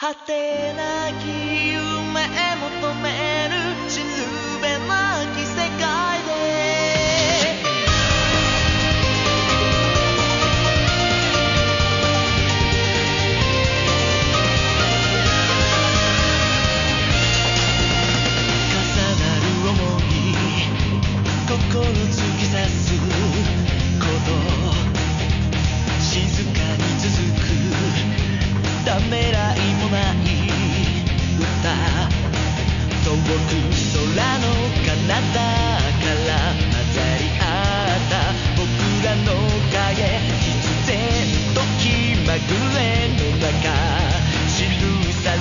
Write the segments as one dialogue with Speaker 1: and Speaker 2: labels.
Speaker 1: 果てなき夢求める死ぬべなき世界で重なる想い心突き刺すこと静かに続くためらいもない歌遠く空の彼方から混ざり合った僕らの影必然と気まぐれの中記され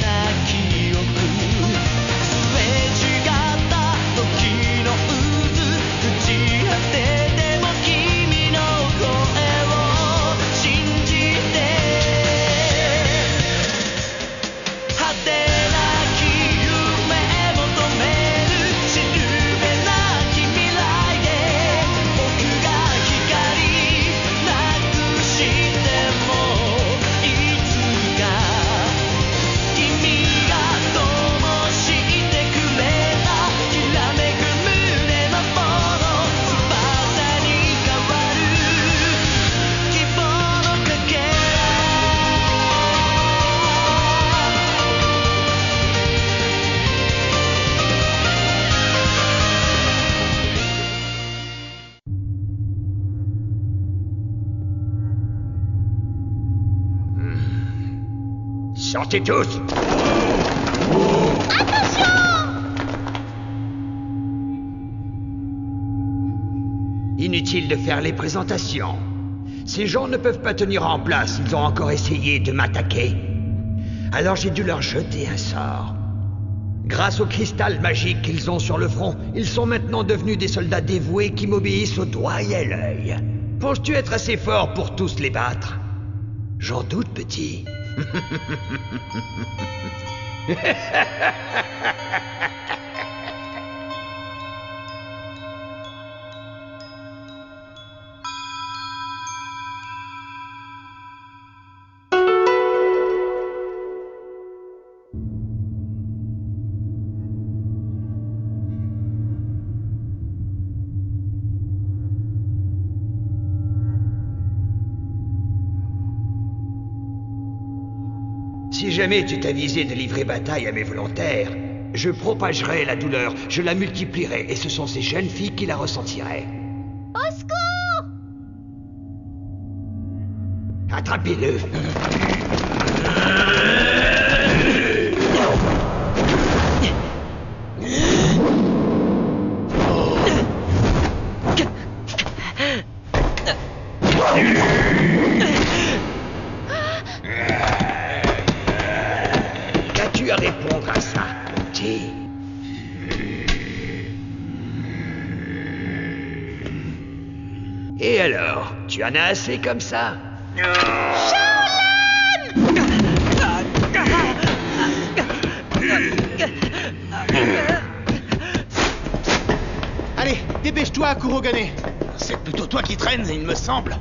Speaker 1: た記憶すれ違った時の渦朽ち果てても君の声を信じて果てなき夢求める死ぬべなき未来で僕が光なくしてもいつか君が灯してくれたきらめく胸の炎翼に変わる希望のかけら
Speaker 2: Sortez tous! Inutile de faire les présentations. Ces gens ne peuvent pas tenir en place, ils ont encore essayé de m'attaquer. Alors j'ai dû leur jeter un sort. Grâce au cristal magique qu'ils ont sur le front, ils sont maintenant devenus des soldats dévoués qui m'obéissent au doigt et à l'œil. Penses-tu être assez fort pour tous les battre? J'en doute, petit. Si jamais tu t'avisais de livrer bataille à mes volontaires, je propagerai la douleur, je la multiplierai, et ce sont ces jeunes filles qui la ressentiraient.
Speaker 3: Au secours!
Speaker 2: Attrapez-le. Qu'as-tu à répondre à ça, petit? Et alors, tu en as assez comme ça?
Speaker 4: Allez, dépêche-toi, Kurogane.
Speaker 5: C'est plutôt toi qui traînes, il me semble.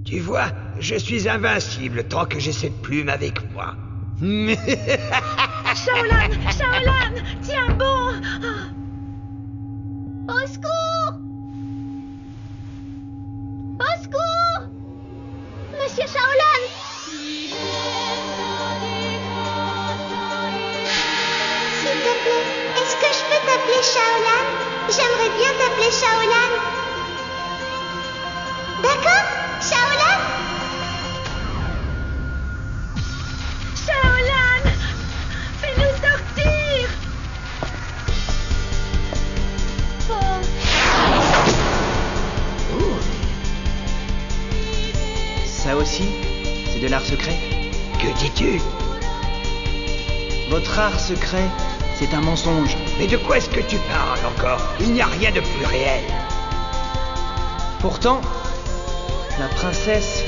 Speaker 2: Tu vois, je suis invincible tant que j'ai cette plume avec moi.
Speaker 3: Shaolan! Shaolan! Tiens bon! Au secours! Au secours! Monsieur Shaolan!
Speaker 6: S'il te plaît, est-ce que je peux t'appeler Shaolan? J'aimerais bien t'appeler Shaolan. D'accord? Shaolan?
Speaker 3: Shaolan! Fais-nous sortir! Oh.
Speaker 4: Ça aussi, c'est de l'art secret?
Speaker 2: Que dis-tu?
Speaker 4: Votre art secret, c'est un mensonge.
Speaker 2: Mais de quoi est-ce que tu parles encore? Il n'y a rien de plus réel.
Speaker 4: Pourtant, la princesse...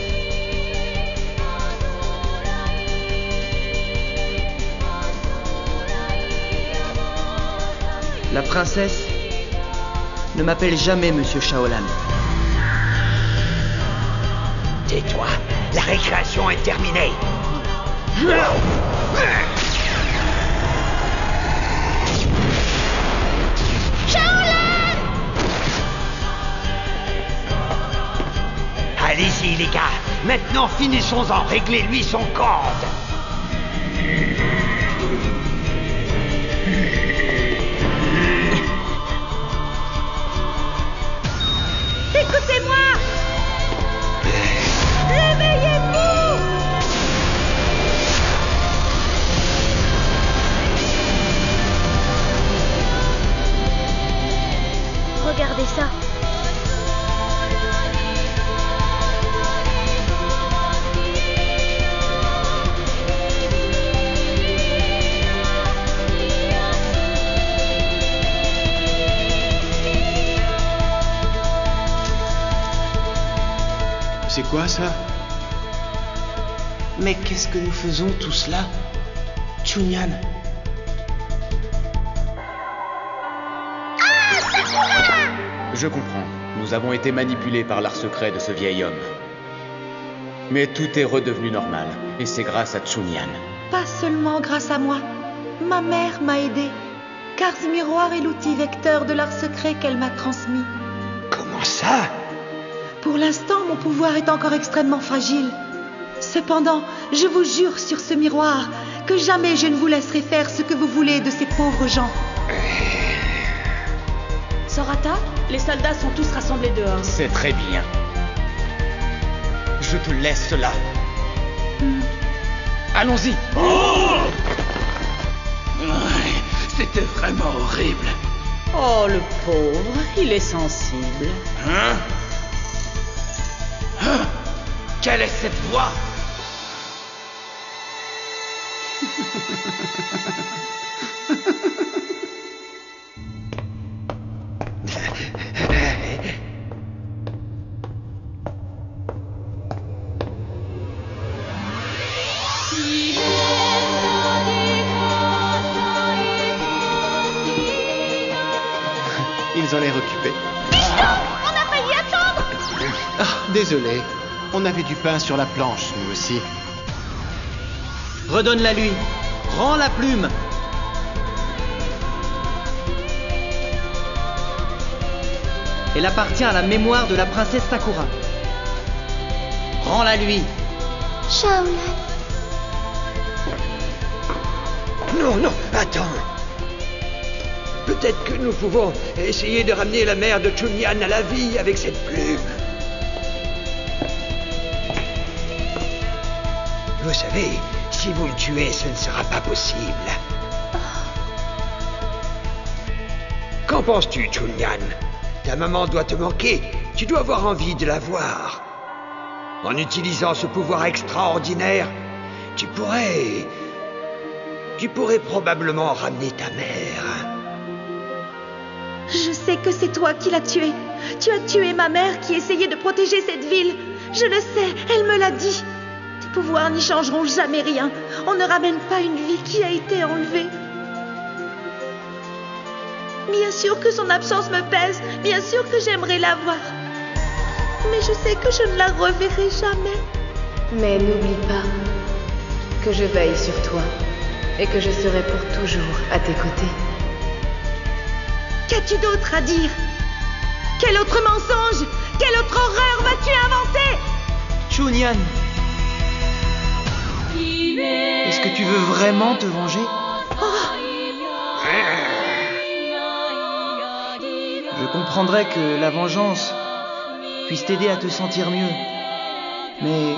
Speaker 4: La princesse ne m'appelle jamais Monsieur Shaolan.
Speaker 2: Tais-toi, la récréation est terminée. Allez-y les gars, maintenant finissons-en, réglez-lui son code.
Speaker 3: Écoutez-moi! Réveillez-vous! Regardez ça.
Speaker 5: C'est quoi ça? Mais qu'est-ce que nous faisons tous là? Chunyan.
Speaker 7: Je comprends. Nous avons été manipulés par l'art secret de ce vieil homme. Mais tout est redevenu normal. Et c'est grâce à Chunyan.
Speaker 8: Pas seulement grâce à moi. Ma mère m'a aidée. Car ce miroir est l'outil vecteur de l'art secret qu'elle m'a transmis.
Speaker 2: Comment ça?
Speaker 8: Pour l'instant, mon pouvoir est encore extrêmement fragile. Cependant, je vous jure sur ce miroir que jamais je ne vous laisserai faire ce que vous voulez de ces pauvres gens.
Speaker 9: Sorata, les soldats sont tous rassemblés dehors.
Speaker 7: C'est très bien. Je te laisse là. Allons-y.
Speaker 5: C'était vraiment horrible.
Speaker 9: Oh, le pauvre, il est sensible.
Speaker 5: Hein? Quelle est cette voix?
Speaker 4: Ils ont l'air occupés.
Speaker 3: On a failli attendre!
Speaker 4: Ah, désolé. On avait du pain sur la planche, nous aussi. Redonne-la lui. Rends la plume. Elle appartient à la mémoire de la princesse Sakura. Rends-la lui.
Speaker 6: Shaolan.
Speaker 2: Non, non, attends. Peut-être que nous pouvons essayer de ramener la mère de Chunyan à la vie avec cette plume. Vous savez, si vous le tuez, ce ne sera pas possible. Qu'en penses-tu, Chunyan? Ta maman doit te manquer. Tu dois avoir envie de la voir. En utilisant ce pouvoir extraordinaire, tu pourrais probablement ramener ta mère.
Speaker 8: Je sais que c'est toi qui l'as tuée. Tu as tué ma mère qui essayait de protéger cette ville. Je le sais, elle me l'a dit. Tes pouvoirs n'y changeront jamais rien. On ne ramène pas une vie qui a été enlevée. Bien sûr que son absence me pèse. Bien sûr que j'aimerais la voir. Mais je sais que je ne la reverrai jamais.
Speaker 10: Mais n'oublie pas que je veille sur toi et que je serai pour toujours à tes côtés.
Speaker 8: Qu'as-tu d'autre à dire? Quel autre mensonge? Quelle autre horreur vas-tu inventer?
Speaker 4: Chunyan. Est-ce que tu veux vraiment te venger? Je comprendrais que la vengeance puisse t'aider à te sentir mieux. Mais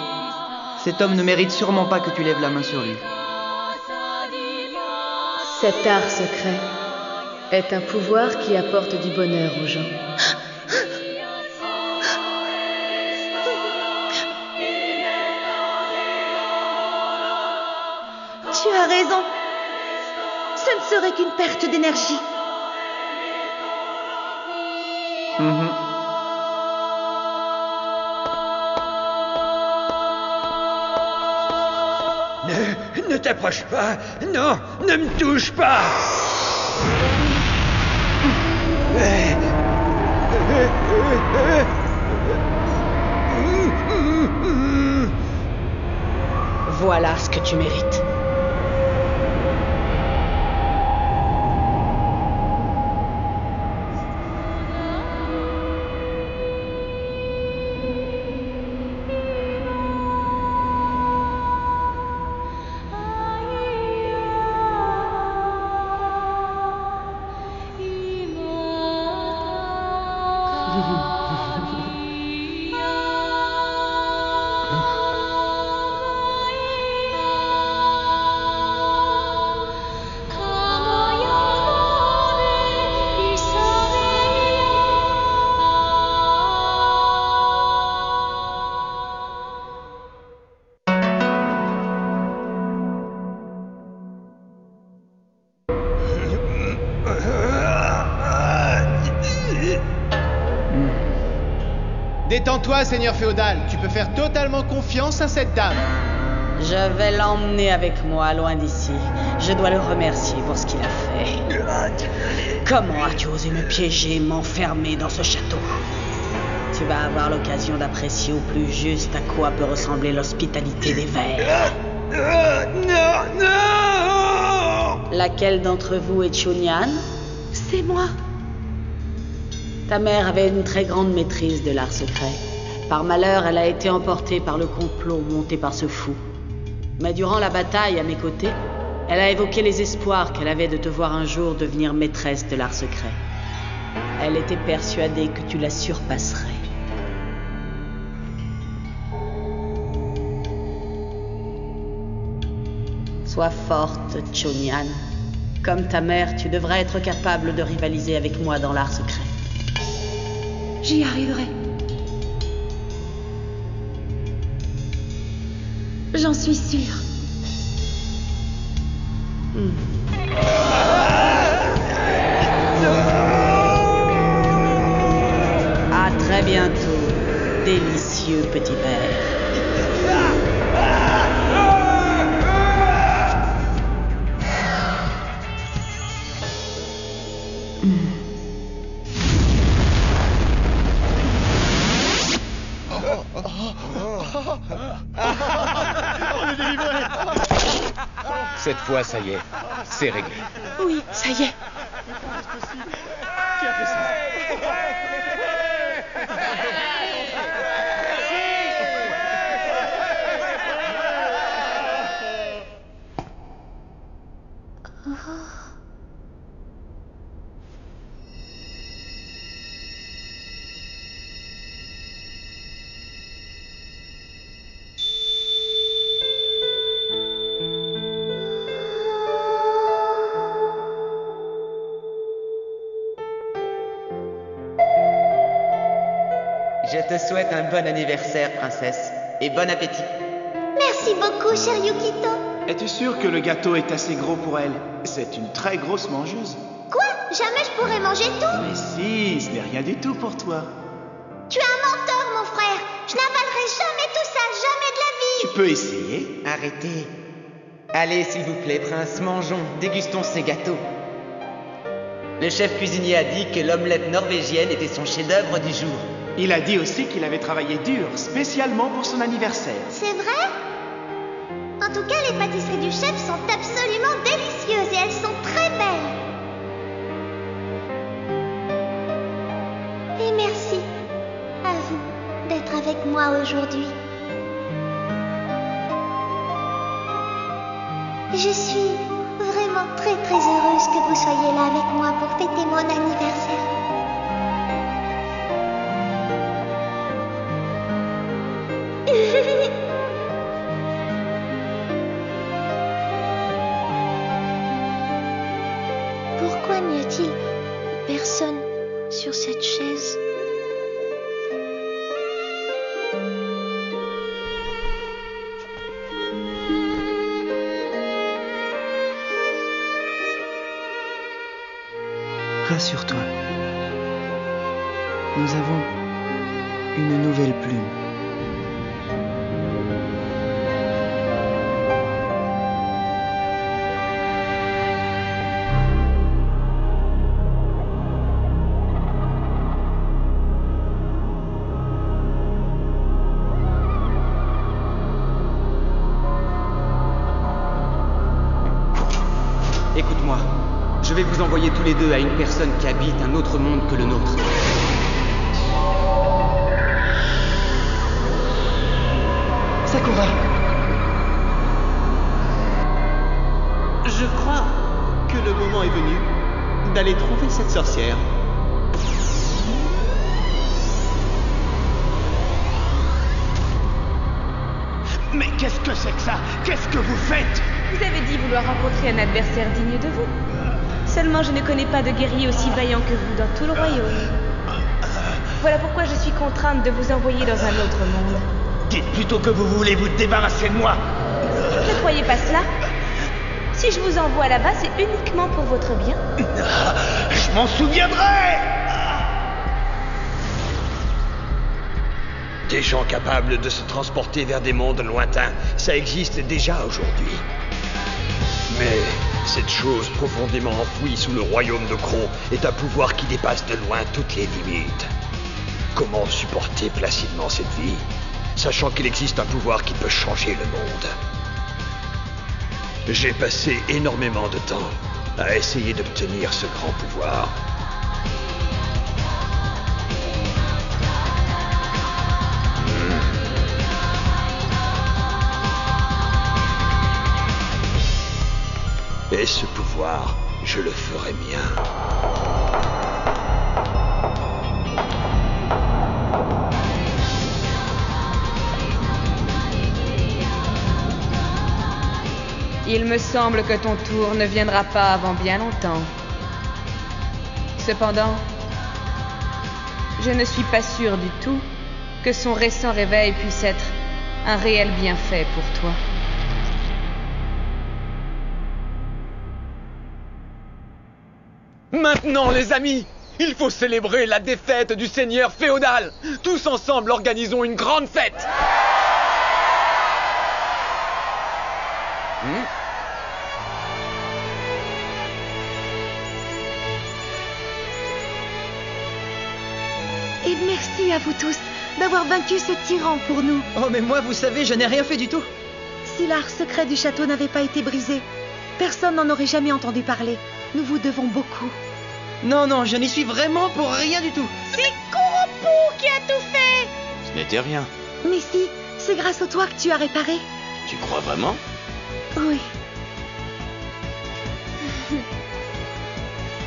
Speaker 4: cet homme ne mérite sûrement pas que tu lèves la main sur lui.
Speaker 10: Cet art secret est un pouvoir qui apporte du bonheur aux gens.
Speaker 8: Tu as raison. Ce ne serait qu'une perte d'énergie.
Speaker 2: Ne t'approche pas. Non, ne me touche pas.
Speaker 9: Voilà ce que tu mérites.
Speaker 11: Détends-toi, seigneur féodal. Tu peux faire totalement confiance à cette dame.
Speaker 9: Je vais l'emmener avec moi, loin d'ici. Je dois le remercier pour ce qu'il a fait. Comment as-tu osé me piéger, m'enfermer dans ce château? Tu vas avoir l'occasion d'apprécier au plus juste à quoi peut ressembler l'hospitalité des Verts.
Speaker 2: Non, non!
Speaker 9: Laquelle d'entre vous est Chunyan?
Speaker 8: C'est moi.
Speaker 9: Ta mère avait une très grande maîtrise de l'art secret. Par malheur, elle a été emportée par le complot monté par ce fou. Mais durant la bataille à mes côtés, elle a évoqué les espoirs qu'elle avait de te voir un jour devenir maîtresse de l'art secret. Elle était persuadée que tu la surpasserais. Sois forte, Chunyan. Comme ta mère, tu devrais être capable de rivaliser avec moi dans l'art secret.
Speaker 8: J'y arriverai. J'en suis sûre.
Speaker 9: À très bientôt, délicieux petit verre.
Speaker 7: Cette fois, ça y est, c'est réglé.
Speaker 8: Oui, ça y est.
Speaker 11: Qui a fait ça?
Speaker 4: Je te souhaite un bon anniversaire, princesse, et bon appétit.
Speaker 6: Merci beaucoup, cher Yukito.
Speaker 5: Es-tu sûr que le gâteau est assez gros pour elle? C'est une très grosse mangeuse.
Speaker 6: Quoi? Jamais je pourrais manger tout?
Speaker 5: Mais si, ce n'est rien du tout pour toi.
Speaker 6: Tu es un menteur, mon frère. Je n'avalerai jamais tout ça, jamais de la vie.
Speaker 5: Tu peux essayer.
Speaker 4: Arrêtez. Allez, s'il vous plaît, prince, mangeons, dégustons ces gâteaux. Le chef cuisinier a dit que l'omelette norvégienne était son chef-d'œuvre du jour.
Speaker 5: Il a dit aussi qu'il avait travaillé dur, spécialement pour son anniversaire. C'est
Speaker 6: vrai? En tout cas, les pâtisseries du chef sont absolument délicieuses et elles sont très belles. Et merci à vous d'être avec moi aujourd'hui. Je suis vraiment très heureuse que vous soyez là avec moi pour fêter mon anniversaire. Pourquoi n'y a-t-il personne sur cette chaise?
Speaker 4: Rassure-toi. Nous avons une nouvelle plume.
Speaker 7: Écoute-moi. Je vais vous envoyer tous les deux à une personne qui habite un autre monde que le nôtre.
Speaker 4: Sakura!
Speaker 5: Je crois que le moment est venu d'aller trouver cette sorcière. Mais qu'est-ce que c'est que ça? Qu'est-ce que vous faites?
Speaker 10: Vous avez dit vouloir rencontrer un adversaire digne de vous. Seulement, je ne connais pas de guerrier aussi vaillant que vous dans tout le royaume. Voilà pourquoi je suis contrainte de vous envoyer dans un autre monde.
Speaker 5: Dites plutôt que vous voulez vous débarrasser de moi.
Speaker 10: Ne croyez pas cela. Si je vous envoie là-bas, c'est uniquement pour votre bien.
Speaker 5: Je m'en souviendrai!
Speaker 2: Des gens capables de se transporter vers des mondes lointains, ça existe déjà aujourd'hui. Mais cette chose profondément enfouie sous le royaume de Kron est un pouvoir qui dépasse de loin toutes les limites. Comment supporter placidement cette vie, sachant qu'il existe un pouvoir qui peut changer le monde? J'ai passé énormément de temps à essayer d'obtenir ce grand pouvoir. Et ce pouvoir, je le ferai mien.
Speaker 10: Il me semble que ton tour ne viendra pas avant bien longtemps. Cependant, je ne suis pas sûre du tout que son récent réveil puisse être un réel bienfait pour toi.
Speaker 7: Maintenant, les amis, il faut célébrer la défaite du seigneur féodal. Tous ensemble, organisons une grande fête.
Speaker 8: Et merci à vous tous d'avoir vaincu ce tyran pour nous.
Speaker 4: Oh, mais moi, vous savez, je n'ai rien fait du tout.
Speaker 8: Si l'art secret du château n'avait pas été brisé, personne n'en aurait jamais entendu parler. Nous vous devons beaucoup.
Speaker 4: Non, non, je n'y suis vraiment pour rien du tout.
Speaker 3: C'est Kuropu qui a tout fait.
Speaker 5: Ce n'était rien.
Speaker 8: Mais si, c'est grâce au toit que tu as réparé.
Speaker 5: Tu crois vraiment?
Speaker 8: Oui.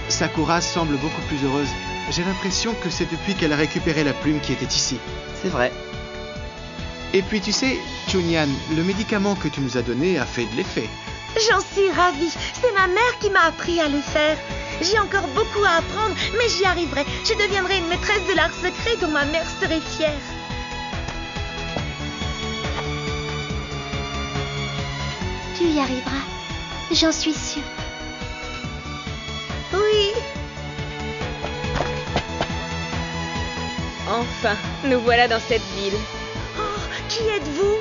Speaker 11: Sakura semble beaucoup plus heureuse. J'ai l'impression que c'est depuis qu'elle a récupéré la plume qui était ici.
Speaker 4: C'est vrai.
Speaker 11: Et puis tu sais, Chunyan, le médicament que tu nous as donné a fait de l'effet.
Speaker 8: J'en suis ravie. C'est ma mère qui m'a appris à le faire. J'ai encore beaucoup à apprendre, mais j'y arriverai. Je deviendrai une maîtresse de l'art secret dont ma mère serait fière.
Speaker 6: Tu y arriveras. J'en suis sûre.
Speaker 8: Oui.
Speaker 10: Enfin, nous voilà dans cette ville.
Speaker 8: Oh, qui êtes-vous?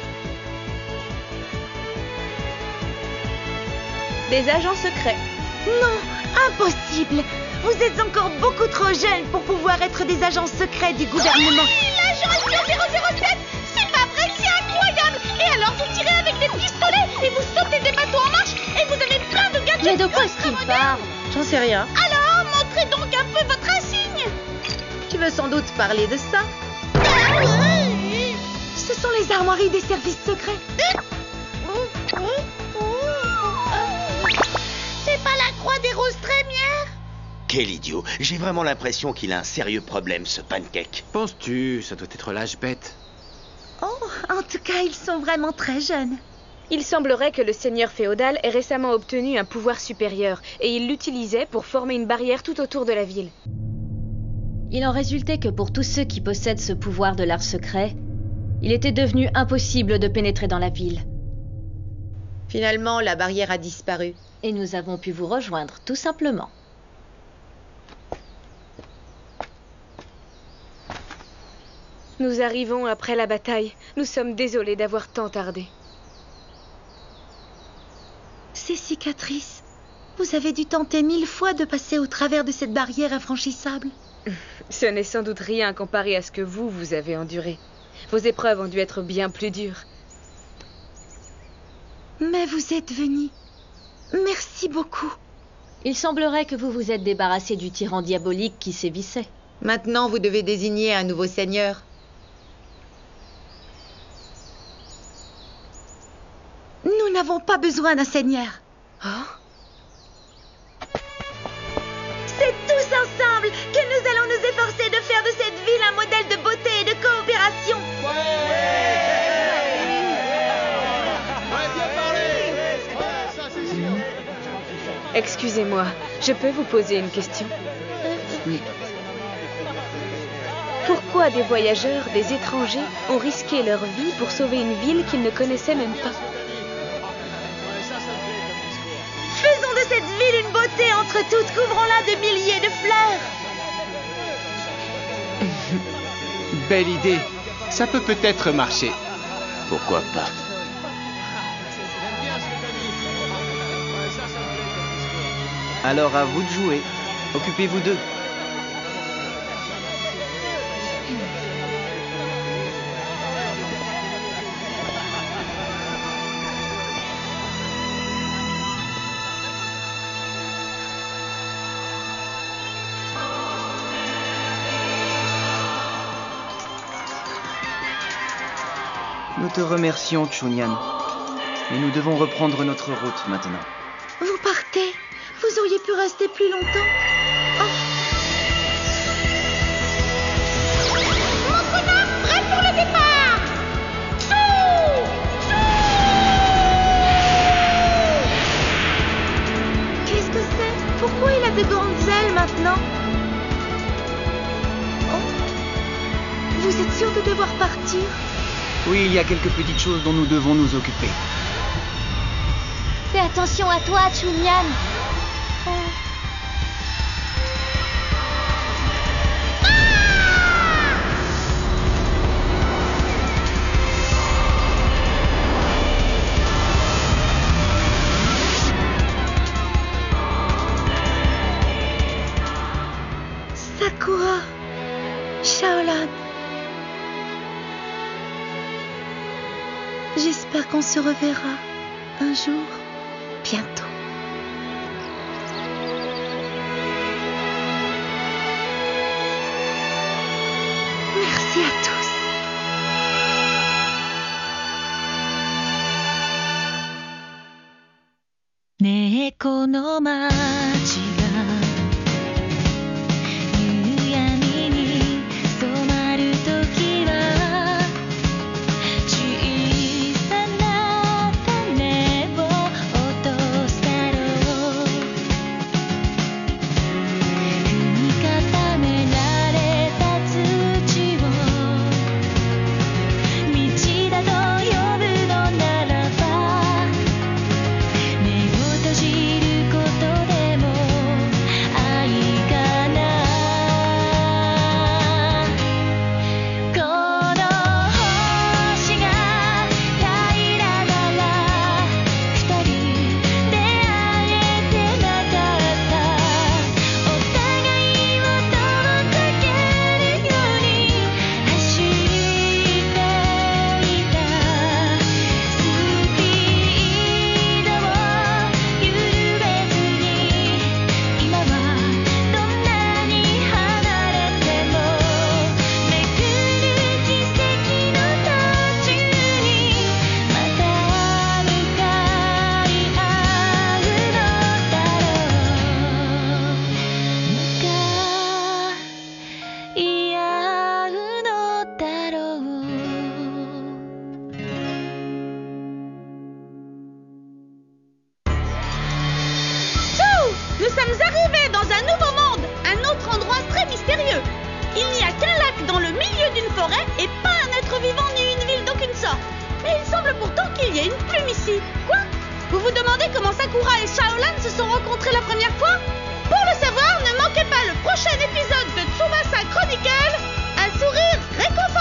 Speaker 10: Des agents secrets.
Speaker 8: Non, impossible. Vous êtes encore beaucoup trop jeune pour pouvoir être des agents secrets du gouvernement.
Speaker 3: L'agent 007, c'est pas vrai, c'est incroyable. Et alors vous tirez avec des pistolets et vous sautez des bateaux en marche et vous avez plein de gadgets.
Speaker 8: Mais de quoi est-ce qu'il parle? J'en sais rien.
Speaker 3: Alors, montrez donc un peu votre insigne.
Speaker 8: Tu veux sans doute parler de ça? Ce sont les armoiries des services secrets.
Speaker 3: C'est pas la croix des roses trémières?
Speaker 12: Quel idiot. J'ai vraiment l'impression qu'il a un sérieux problème, ce pancake.
Speaker 11: Penses-tu? Ça doit être l'âge bête.
Speaker 8: Oh, en tout cas, ils sont vraiment très jeunes.
Speaker 10: Il semblerait que le seigneur féodal ait récemment obtenu un pouvoir supérieur et il l'utilisait pour former une barrière tout autour de la ville.
Speaker 13: Il en résultait que pour tous ceux qui possèdent ce pouvoir de l'art secret, il était devenu impossible de pénétrer dans la ville.
Speaker 14: Finalement, la barrière a disparu.
Speaker 13: Et nous avons pu vous rejoindre, tout simplement.
Speaker 10: Nous arrivons après la bataille. Nous sommes désolés d'avoir tant tardé.
Speaker 8: Ces cicatrices, vous avez dû tenter 1000 fois de passer au travers de cette barrière infranchissable.
Speaker 10: Ce n'est sans doute rien comparé à ce que vous avez enduré. Vos épreuves ont dû être bien plus dures.
Speaker 8: Mais vous êtes venus. Merci beaucoup.
Speaker 13: Il semblerait que vous vous êtes débarrassé du tyran diabolique qui sévissait.
Speaker 14: Maintenant, vous devez désigner un nouveau seigneur.
Speaker 8: Nous n'avons pas besoin d'un seigneur. C'est tous ensemble que nous allons nous efforcer de faire de cette ville un modèle de beauté et de coopération.
Speaker 10: Excusez-moi, je peux vous poser une question?
Speaker 4: Oui.
Speaker 10: Pourquoi des voyageurs, des étrangers, ont risqué leur vie pour sauver une ville qu'ils ne connaissaient même pas?
Speaker 8: Faisons de cette ville une beauté entre toutes, couvrons-la de milliers de fleurs.
Speaker 11: Belle idée. Ça peut peut-être marcher.
Speaker 12: Pourquoi pas?
Speaker 4: Alors à vous de jouer. Occupez-vous d'eux. Nous te remercions, Chunyan. Mais nous devons reprendre notre route maintenant.
Speaker 8: Vous partez? Vous auriez pu rester plus longtemps.
Speaker 3: Mon connard, prêt pour le départ! Chou!
Speaker 8: Qu'est-ce que c'est? Pourquoi il a de grandes ailes maintenant? Vous êtes sûr de devoir partir?
Speaker 4: Oui, il y a quelques petites choses dont nous devons nous occuper.
Speaker 6: Fais attention à toi, Chunyan.
Speaker 8: Sakura, Shaolan. J'espère qu'on se reverra un jour, bientôt. Merci à tous.
Speaker 1: ねえこの街が夕闇に染まる時は小さな種を落とすだろう踏み固められた土を道だと呼ぶのならば目を閉じることでも愛かなこの星が平らなら二人出会えてなかったお互いを遠ざけるように走っていたスピードを緩めずに今はどんなに離れてもめくる奇跡の途中にまた向かい合うのだろう向かい合うのだろう
Speaker 3: Chou! Nous sommes arrivés dans un nouveau monde, un autre endroit très mystérieux. Il n'y a qu'un lac dans le milieu d'une forêt et pas un être vivant ni une ville d'aucune sorte. Mais il semble pourtant qu'il y ait une plume ici. Quoi? Vous vous demandez comment Sakura et Shaolan se sont rencontrés la première fois? Pour le savoir, ne manquez pas le prochain épisode de Tsubasa Chronicle, un sourire réconfortant.